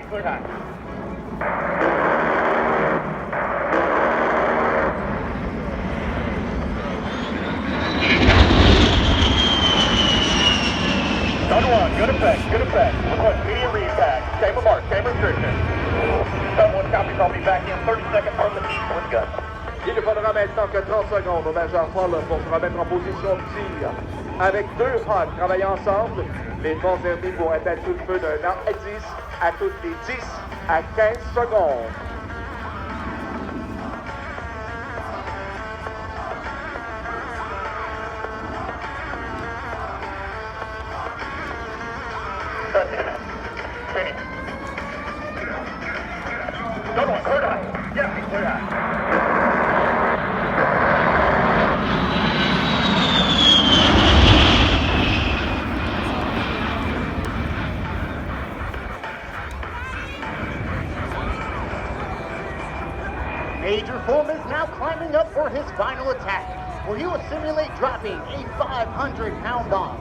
clear high. Thunder 1, good effect, good effect. Request immediate re-impact. Chamber mark, chamber restriction. Someone copy, I'll be back in 30 seconds from the east with gun. Il ne faudra maintenant que 30 secondes au Major Paul pour se remettre en position de tir. Avec deux hogs travaillant ensemble, les forces ennemies pourraient être sous le feu d'un arc à 10 à toutes les 10 à 15 secondes. Don't want clear high. Yeah, clear high. Major Form is now climbing up for his final attack, where he will simulate dropping a 500-pound bomb.